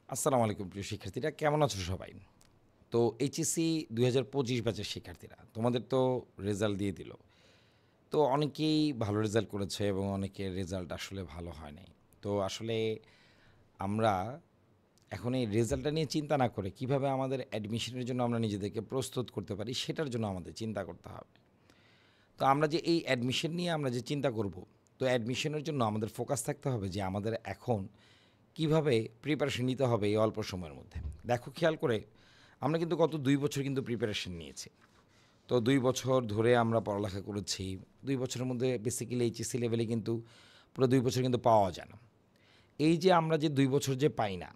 আসসালামু আলাইকুম প্রিয় শিক্ষার্থীরা, কেমন আছো সবাই? তো এইচএসসি ২০২৫ ব্যাচের শিক্ষার্থীরা, তোমাদের তো রেজাল্ট দিয়ে দিল। তো অনেকেই ভালো রেজাল্ট করেছে এবং অনেকের রেজাল্ট আসলে ভালো হয় নাই। তো আসলে আমরা এখন এই রেজাল্টটা নিয়ে চিন্তা না করে কিভাবে আমাদের অ্যাডমিশনের জন্য আমরা নিজেদেরকে প্রস্তুত করতে পারি সেটার জন্য আমাদের চিন্তা করতে হবে। তো আমরা যে এই অ্যাডমিশন নিয়ে আমরা যে চিন্তা করব, তো অ্যাডমিশনের জন্য আমাদের ফোকাস থাকতে হবে যে আমাদের এখন কিভাবে প্রিপারেশন নিতে হবে এই অল্প সময়ের মধ্যে। দেখো খেয়াল করে আমরা কিন্তু গত ২ বছর কিন্তু প্রিপারেশন নিয়েছি। তো ২ বছর ধরে আমরা পড়ালেখা করেছি। ২ বছরের মধ্যে বেসিক্যালি এইচএসসি লেভেলে কিন্তু পুরো ২ বছর কিন্তু পাওয়া যায় না। এই যে আমরা যে ২ বছর যে পাই না,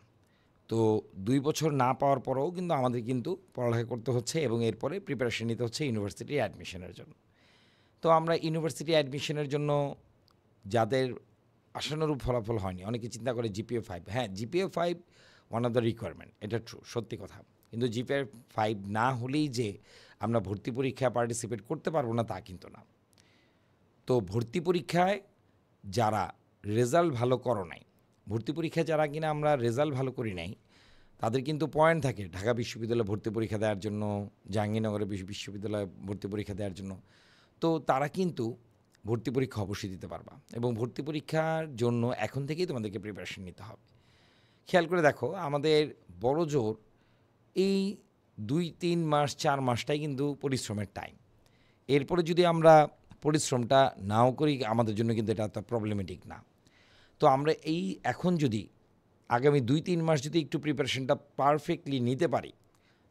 তো ২ বছর না পাওয়ার পরেও কিন্তু আমাদের কিন্তু পড়ালেখা করতে হচ্ছে এবং এরপরে প্রিপারেশন নিতে হচ্ছে ইউনিভার্সিটি অ্যাডমিশনের জন্য। তো আমরা ইউনিভার্সিটি অ্যাডমিশনের জন্য যাদের আশানুরূপ ফলাফল হয়নি, অনেকে চিন্তা করে জিপিএ 5। হ্যাঁ, GPA 5 one of the requirement, এটা ট্রু, সত্যি কথা। কিন্তু জিপিএ 5 না হলেই যে আমরা ভর্তি পরীক্ষায় পার্টিসিপেট করতে পারবো না তা কিন্তু না। তো ভর্তি পরীক্ষায় যারা রেজাল্ট ভালো করো নাই, ভর্তি পরীক্ষায় যারা কিনা আমরা রেজাল্ট ভালো করি নাই, তাদের কিন্তু পয়েন্ট থাকে ঢাকা বিশ্ববিদ্যালয়ে ভর্তি পরীক্ষা দেওয়ার জন্য, জাহাঙ্গীরনগরে বিশ্ববিদ্যালয়ে ভর্তি পরীক্ষা দেওয়ার জন্য। তো তারা কিন্তু ভর্তি পরীক্ষা অবশ্যই দিতে পারবা এবং ভর্তি পরীক্ষার জন্য এখন থেকেই তোমাদেরকে প্রিপারেশন নিতে হবে। খেয়াল করে দেখো, আমাদের বড় জোর এই ২-৩ মাস ৪ মাসটাই কিন্তু পরিশ্রমের টাইম। এরপরে যদি আমরা পরিশ্রমটা নাও করি, আমাদের জন্য কিন্তু এটা এত প্রবলেমেটিক না। তো আমরা এই এখন যদি আগামী ২-৩ মাস যদি একটু প্রিপারেশনটা পারফেক্টলি নিতে পারি,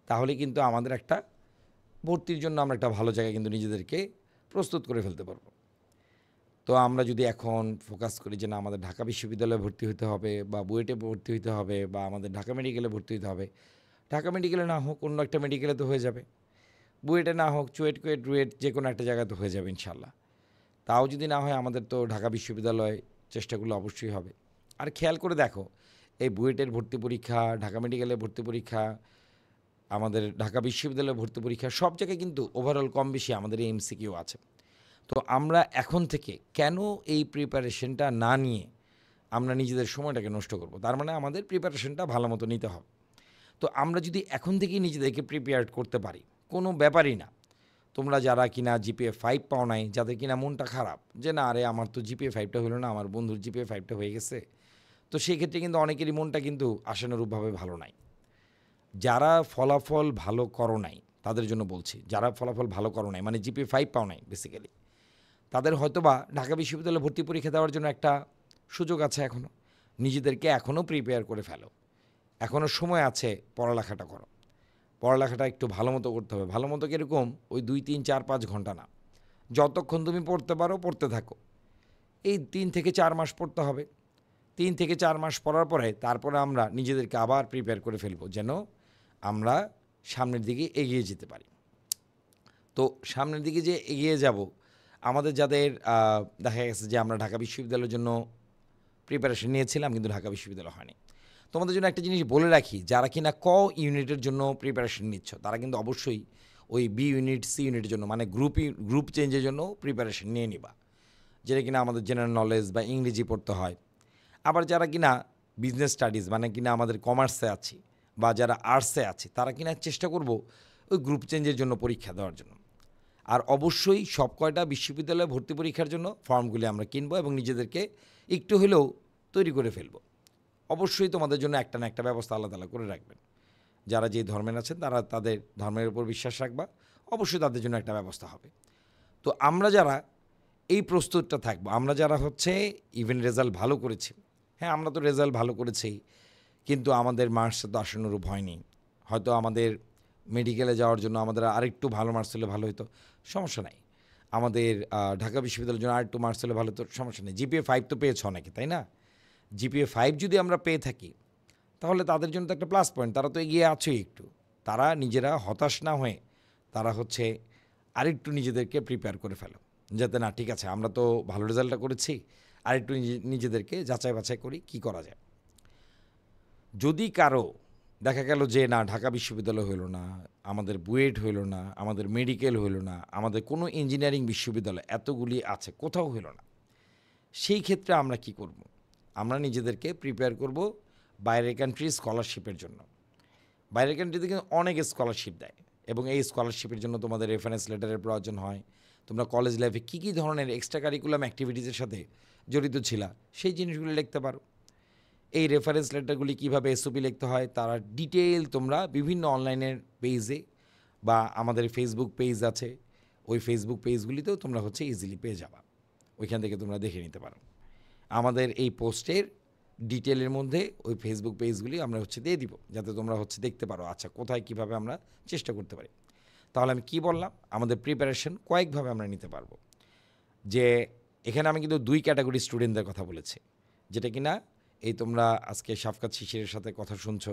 তাহলে কিন্তু আমাদের একটা ভর্তির জন্য আমরা একটা ভালো জায়গায় কিন্তু নিজেদেরকে প্রস্তুত করে ফেলতে পারবো। তো আমরা যদি এখন ফোকাস করি যে না, আমাদের ঢাকা বিশ্ববিদ্যালয়ে ভর্তি হতে হবে বা বুয়েটে ভর্তি হতে হবে বা আমাদের ঢাকা মেডিকেলে ভর্তি হতে হবে, ঢাকা মেডিকেলে না হোক অন্য একটা মেডিকেলে তো হয়ে যাবে, বুয়েটে না হোক চুয়েট কুয়েট রুয়েট যে কোনো একটা জায়গায় তো হয়ে যাবে ইনশাল্লাহ। তাও যদি না হয় আমাদের তো ঢাকা বিশ্ববিদ্যালয় চেষ্টাগুলো অবশ্যই হবে। আর খেয়াল করে দেখো, এই বুয়েটের ভর্তি পরীক্ষা, ঢাকা মেডিকেলের ভর্তি পরীক্ষা, আমাদের ঢাকা বিশ্ববিদ্যালয়ে ভর্তি পরীক্ষা, সব জায়গায় কিন্তু ওভারঅল কম বেশি আমাদের এই এমসিকিউ আছে। তো আমরা এখন থেকে কেন এই প্রিপারেশনটা না নিয়ে আমরা নিজেদের সময়টাকে নষ্ট করব? তার মানে আমাদের প্রিপারেশনটা ভালো মতো নিতে হবে। তো আমরা যদি এখন থেকেই নিজেদেরকে প্রিপেয়ার করতে পারি, কোনো ব্যাপারই না। তোমরা যারা কিনা জিপিএ 5 পাও নাই, যাদের কিনা মনটা খারাপ যে না আরে আমার তো জিপিএ 5টা হলো না, আমার বন্ধুর জিপিএ 5টা হয়ে গেছে। তো সেই ক্ষেত্রে কিন্তু অনেকেরই মনটা কিন্তু আশানুরূপভাবে ভালো নাই। যারা ফলাফল ভালো করো নাই, তাদের জন্য বলছি, যারা ফলাফল ভালো করো নাই মানে জিপিএ 5 পাও নাই বেসিক্যালি, তাদের হয়তোবা ঢাকা বিশ্ববিদ্যালয়ে ভর্তি পরীক্ষা দেওয়ার জন্য একটা সুযোগ আছে এখনও। নিজেদেরকে এখনও প্রিপেয়ার করে ফেলো, এখনও সময় আছে, পড়ালেখাটা করো। পড়ালেখাটা একটু ভালো মতো করতে হবে। ভালো মতো কীরকম? ওই ২-৩-৪-৫ ঘন্টা না, যতক্ষণ তুমি পড়তে পারো পড়তে থাকো। এই ৩ থেকে ৪ মাস পড়তে হবে। ৩ থেকে ৪ মাস পড়ার পরে তারপরে আমরা নিজেদেরকে আবার প্রিপেয়ার করে ফেলবো, যেন আমরা সামনের দিকে এগিয়ে যেতে পারি। তো সামনের দিকে যে এগিয়ে যাব, আমাদের যাদের দেখা গেছে যে আমরা ঢাকা বিশ্ববিদ্যালয়ের জন্য প্রিপারেশন নিয়েছিলাম কিন্তু ঢাকা বিশ্ববিদ্যালয় হয়নি। তোমাদের জন্য একটা জিনিস বলে রাখি, যারা কিনা ইউনিটের জন্য প্রিপারেশন নিচ্ছ, তারা কিন্তু অবশ্যই ওই বি ইউনিট, সি ইউনিটের জন্য মানে গ্রুপ চেঞ্জের জন্য প্রিপারেশন নিয়ে নিবা, যেটা কিনা আমাদের জেনারেল নলেজ বা ইংরেজি পড়তে হয়। আবার যারা কিনা বিজনেস স্টাডিজ মানে কিনা আমাদের কমার্সে আছি বা যারা আর্টসে আছি, তারা কিনা চেষ্টা করব ওই গ্রুপ চেঞ্জের জন্য পরীক্ষা দেওয়ার জন্য। আর অবশ্যই সব কয়টা বিশ্ববিদ্যালয়ে ভর্তি পরীক্ষার জন্য ফর্মগুলি আমরা কিনবো এবং নিজেদেরকে একটু হলেও তৈরি করে ফেলবো। অবশ্যই তোমাদের জন্য একটা না একটা ব্যবস্থা আলাদা আলাদা করে রাখবেন। যারা যে ধর্মের আছেন তারা তাদের ধর্মের উপর বিশ্বাস রাখবা, অবশ্যই তাদের জন্য একটা ব্যবস্থা হবে। তো আমরা যারা এই প্রস্তুতটা থাকবো, আমরা যারা হচ্ছে ইভেন রেজাল্ট ভালো করেছি, হ্যাঁ আমরা তো রেজাল্ট ভালো করেছি, কিন্তু আমাদের মার্কস তো আশানুরূপ হয়নি। হয়তো আমাদের মেডিকেলে যাওয়ার জন্য আমাদের আরেকটু ভালো মার্কস হলে ভালো হতো, সমস্যা নাই। আমাদের ঢাকা বিশ্ববিদ্যালয়ের জন্য আরেকটু মার্কস হলে ভালো হতো, সমস্যা নেই। জিপিএ 5 তো পেয়েছ অনেকে, তাই না? জিপিএ 5 যদি আমরা পেয়ে থাকি, তাহলে তাদের জন্য তো একটা প্লাস পয়েন্ট, তারা তো এগিয়ে আছেই একটু। তারা নিজেরা হতাশ না হয়ে তারা হচ্ছে আরেকটু নিজেদেরকে প্রিপেয়ার করে ফেলো, যাতে না ঠিক আছে আমরা তো ভালো রেজাল্টটা করেছি, আরেকটু নিজেদেরকে যাচাই বাছাই করি কী করা যায়। যদি কারো দেখা গেল যে না ঢাকা বিশ্ববিদ্যালয় হইল না, আমাদের বুয়েট হইল না, আমাদের মেডিকেল হইল না, আমাদের কোনো ইঞ্জিনিয়ারিং বিশ্ববিদ্যালয় এতগুলি আছে কোথাও হইল না, সেই ক্ষেত্রে আমরা কি করব? আমরা নিজেদেরকে প্রিপেয়ার করব বাইরের কান্ট্রি স্কলারশিপের জন্য। বাইরের কান্ট্রিতে কিন্তু অনেক স্কলারশিপ দেয় এবং এই স্কলারশিপের জন্য তোমাদের রেফারেন্স লেটারের প্রয়োজন হয়। তোমরা কলেজ লাইফে কী ধরনের এক্সট্রা কারিকুলাম অ্যাক্টিভিটিসের সাথে জড়িত ছিলা সেই জিনিসগুলো লিখতে পারো। এই রেফারেন্স লেটারগুলি কীভাবে এসওপি লিখতে হয় তারা ডিটেইল তোমরা বিভিন্ন অনলাইনের পেজে বা আমাদের ফেসবুক পেজ আছে, ওই ফেসবুক পেজগুলিতেও তোমরা ইজিলি পেয়ে যাবা, ওইখান থেকে তোমরা দেখে নিতে পারো। আমাদের এই পোস্টের ডিটেলের মধ্যে ওই ফেসবুক পেজগুলি আমরা দিয়ে দিব, যাতে তোমরা দেখতে পারো আচ্ছা কোথায় কীভাবে আমরা চেষ্টা করতে পারি। তাহলে আমি কি বললাম, আমাদের প্রিপারেশন কয়েকভাবে আমরা নিতে পারবো। যে এখানে আমি কিন্তু 2 ক্যাটাগরি স্টুডেন্টদের কথা বলেছি, যেটা কিনা এই তোমরা আজকে শাফকাত শিশিরের সাথে কথা শুনছো।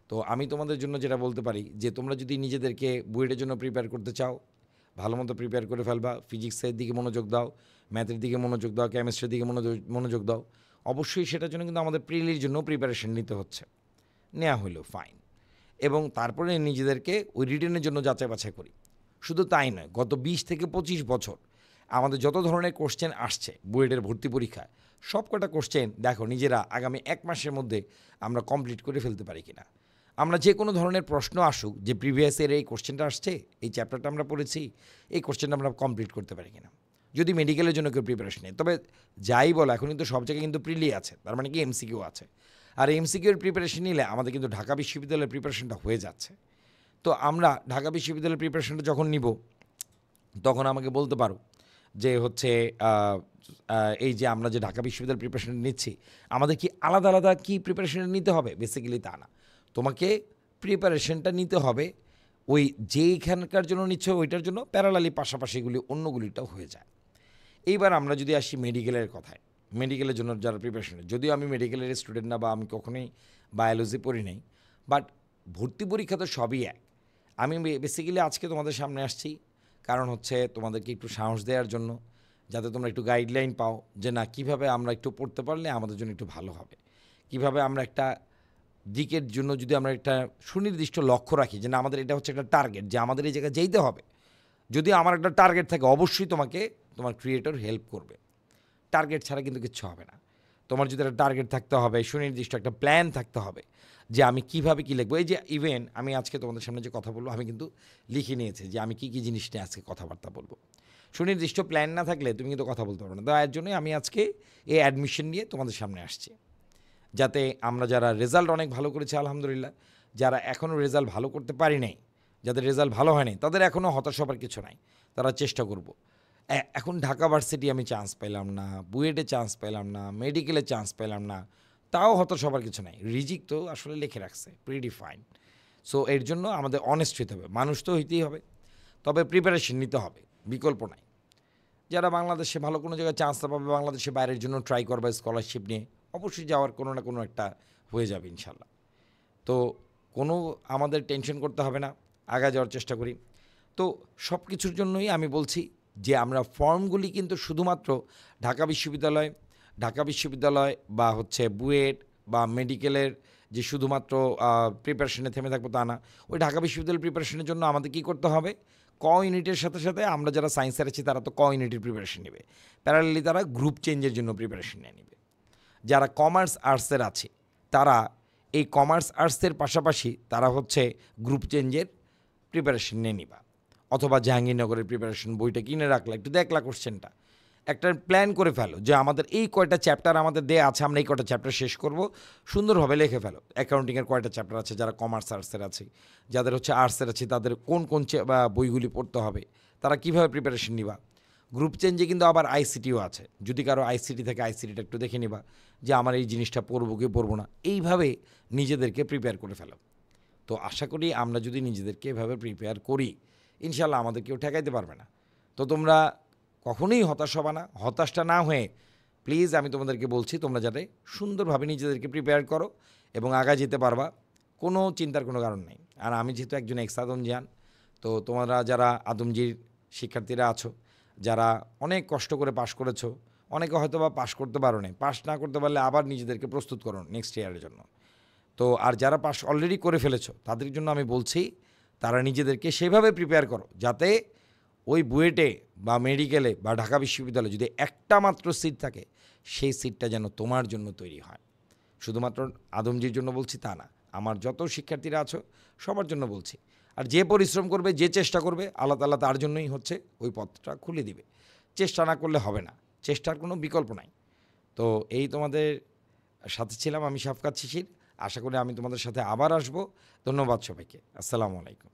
তো আমি তোমাদের জন্য যেটা বলতে পারি যে তোমরা যদি নিজেদেরকে বুয়েটের জন্য প্রিপেয়ার করতে চাও, ভালো মতো প্রিপেয়ার করে ফেলবা, ফিজিক্সের দিকে মনোযোগ দাও, ম্যাথের দিকে মনোযোগ দাও, কেমিস্ট্রির দিকে মনোযোগ দাও। অবশ্যই সেটার জন্য কিন্তু আমাদের প্রিলির জন্য প্রিপারেশন নিতে হচ্ছে, নেওয়া হইলো ফাইন। এবং তারপরে নিজেদেরকে ওই রিটেনের জন্য যাচাই বাছাই করি। শুধু তাই নয়, গত 20 থেকে 25 বছর আমাদের যত ধরনের কোশ্চেন আসছে বুয়েটের ভর্তি পরীক্ষায়, সব কটা কোশ্চেন দেখো নিজেরা আগামী 1 মাসের মধ্যে আমরা কমপ্লিট করে ফেলতে পারি কিনা। আমরা যে কোনো ধরনের প্রশ্ন আসুক যে প্রিভিয়াস ইয়ারে এই কোশ্চেনটা আসছে, এই চ্যাপ্টারটা আমরা পড়েছি, এই কোশ্চেনটা আমরা কমপ্লিট করতে পারি কিনা। যদি মেডিকেলের জন্য কেউ প্রিপারেশন নেই, তবে যাই বলো এখন কিন্তু সব জায়গায় কিন্তু প্রিলি আছে, তার মানে কি এমসিকিউ আছে। আর এমসিকিউর প্রিপারেশন নিলে আমাদের কিন্তু ঢাকা বিশ্ববিদ্যালয়ের প্রিপারেশনটা হয়ে যাচ্ছে। তো আমরা ঢাকা বিশ্ববিদ্যালয়ের প্রিপারেশনটা যখন নিব তখন আমাকে বলতে পারো যে এই যে আমরা যে ঢাকা বিশ্ববিদ্যালয়ের প্রিপারেশন নিচ্ছি, আমাদের কি আলাদা আলাদা কি প্রিপারেশন নিতে হবে? বেসিক্যালি তা না, তোমাকে প্রিপারেশনটা নিতে হবে ওই যেইখানকার জন্য নিচ্ছ ওইটার জন্য প্যারালালি, পাশাপাশিগুলি অন্যগুলিটাও হয়ে যায়। এইবার আমরা যদি আসি মেডিকেলের কথায়, মেডিকেলের জন্য যারা প্রিপারেশন, যদিও আমি মেডিকেলের স্টুডেন্ট না বা আমি কখনোই বায়োলজি পড়ি নাই, বাট ভর্তি পরীক্ষা তো সবই এক। আমি বেসিক্যালি আজকে তোমাদের সামনে আসছি কারণ তোমাদেরকে একটু সাহস দেওয়ার জন্য, যাতে তোমরা একটু গাইডলাইন পাও যে না কীভাবে আমরা একটু পড়তে পারলে আমাদের জন্য একটু ভালো হবে, কীভাবে আমরা একটা দিকের জন্য যদি আমরা একটা সুনির্দিষ্ট লক্ষ্য রাখি যে না আমাদের এটা একটা টার্গেট, যে আমাদের এই জায়গায় যেতে হবে। যদি আমার একটা টার্গেট থাকে, অবশ্যই তোমাকে তোমার ক্রিয়েটর হেল্প করবে। টার্গেট ছাড়া কিন্তু কিচ্ছু হবে না। তোমার যদি একটা টার্গেট থাকতে হবে, সুনির্দিষ্ট একটা প্ল্যান থাকতে হবে যে আমি কীভাবে কী লিখবো। এই যে ইভেন আমি আজকে তোমাদের সামনে যে কথা বলবো, আমি কিন্তু লিখে নিয়েছি যে আমি কী কী জিনিস নিয়ে আজকে কথাবার্তা বলবো। সুনির্দিষ্ট প্ল্যান না থাকলে তুমি কিন্তু কথা বলতে পারো না। তো এর জন্যই আমি আজকে এই অ্যাডমিশন নিয়ে তোমাদের সামনে আসছি, যাতে আমরা যারা রেজাল্ট অনেক ভালো করেছি আলহামদুলিল্লাহ, যারা এখনও রেজাল্ট ভালো করতে পারি নাই, যাদের রেজাল্ট ভালো হয়নি, তাদের এখনও হতাশ হবার কিছু নাই, তারা চেষ্টা করব। এখন ঢাকা ভার্সিটি আমি চান্স পেলাম না, বুয়েটে চান্স পেলাম না, মেডিকেলে চান্স পেলাম না, তাও হতাশ হবার কিছু নাই। রিজিক তো আসলে লিখে রাখছে, প্রিডিফাইন। সো এর জন্য আমাদের অনেস্ট হতে হবে, মানুষ তো হইতেই হবে, তবে প্রিপারেশন নিতে হবে, বিকল্প নাই। যারা বাংলাদেশে ভালো কোনো জায়গায় চান্স না পাবে, বাংলাদেশে বাইরের জন্য ট্রাই করবে স্কলারশিপ নিয়ে, অবশ্যই যাওয়ার কোনো না কোনো একটা হয়ে যাবে ইনশাল্লাহ। তো কোনো আমাদের টেনশন করতে হবে না, আগে যাওয়ার চেষ্টা করি। তো সব কিছুর জন্যই আমি বলছি যে আমরা ফর্মগুলি কিন্তু শুধুমাত্র ঢাকা বিশ্ববিদ্যালয় বা বুয়েট বা মেডিকেলের যে শুধুমাত্র প্রিপারেশনে থেমে থাকবো তা না। ওই ঢাকা বিশ্ববিদ্যালয়ের প্রিপারেশনের জন্য আমাদের কী করতে হবে, ক ইউনিটের সাথে সাথে আমরা যারা সায়েন্সের আছি তারা তো ক ইউনিটের প্রিপারেশন নেবে, প্যারালালি তারা গ্রুপ চেঞ্জের জন্য প্রিপারেশন নিয়ে নেবে। যারা কমার্স আর্টসের আছে তারা এই কমার্স আর্টসের পাশাপাশি তারা গ্রুপ চেঞ্জের প্রিপারেশন নিয়ে নিবা, অথবা জাহাঙ্গীরনগরের প্রিপারেশন বইটা কিনে রাখলা, একটু দেখলা কোশ্চেনটা, একটা প্ল্যান করে ফেলো যে আমাদের এই কয়টা চ্যাপ্টার আমাদের দেয়া আছে, আমরা এই কয়টা চ্যাপ্টার শেষ করব, সুন্দরভাবে লিখে ফেলো। অ্যাকাউন্টিংয়ের কয়টা চ্যাপ্টার আছে, যারা কমার্স আর্টসের আছে, যাদের আর্টসের আছে তাদের কোন কোন বইগুলি পড়তে হবে, তারা কীভাবে প্রিপারেশন নিবা। গ্রুপ চেঞ্জে কিন্তু আবার আইসিটিও আছে, যদি কারো আইসিটি থাকে আইসিটিটা একটু দেখে নিবা যে আমার এই জিনিসটা পড়বো কি পড়বো না, এইভাবে নিজেদেরকে প্রিপেয়ার করে ফেলো। তো আশা করি আমরা যদি নিজেদেরকে এভাবে প্রিপেয়ার করি, ইনশাল্লাহ আমাদের কেউ ঠেকাইতে পারবে না। তো তোমরা কখনোই হতাশ হবা না, হতাশটা না হয়ে প্লিজ আমি তোমাদেরকে বলছি তোমরা যাতে সুন্দরভাবে নিজেদেরকে প্রিপেয়ার করো এবং আগায় যেতে পারবা, কোনো চিন্তার কোনো কারণ নেই। আর আমি যেহেতু একজন এক্স আদমজিয়ান, তো তোমরা যারা আদমজির শিক্ষার্থীরা আছো, যারা অনেক কষ্ট করে পাশ করেছো, অনেকে হয়তো বা পাশ করতে পারো না, পাশ না করতে পারলে আবার নিজেদেরকে প্রস্তুত করো নেক্সট ইয়ারের জন্য। তো আর যারা পাশ অলরেডি করে ফেলেছো তাদের জন্য আমি বলছি তারা নিজেদেরকে সেভাবে প্রিপেয়ার করো যাতে ওই বুয়েটে বা মেডিকেলে বা ঢাকা বিশ্ববিদ্যালয়ে যদি একটা মাত্র সিট থাকে, সেই সিটটা যেন তোমার জন্য তৈরি হয়। শুধুমাত্র আদমজির জন্য বলছি তা না। আমার যত শিক্ষার্থীরা আছো সবার জন্য বলছি। আর যে পরিশ্রম করবে, যে চেষ্টা করবে আল্লাহ তাআলা তার জন্যই হচ্ছে ওই পথটা খুলে দিবে। চেষ্টা না করলে হবে না। চেষ্টার কোনো বিকল্প নাই। তো এই তোমাদের সাথে ছিলাম আমি শাফকাত শিশির। আশা করি আমি তোমাদের সাথে আবার আসবো। ধন্যবাদ সবাইকে। আসসালামু আলাইকুম।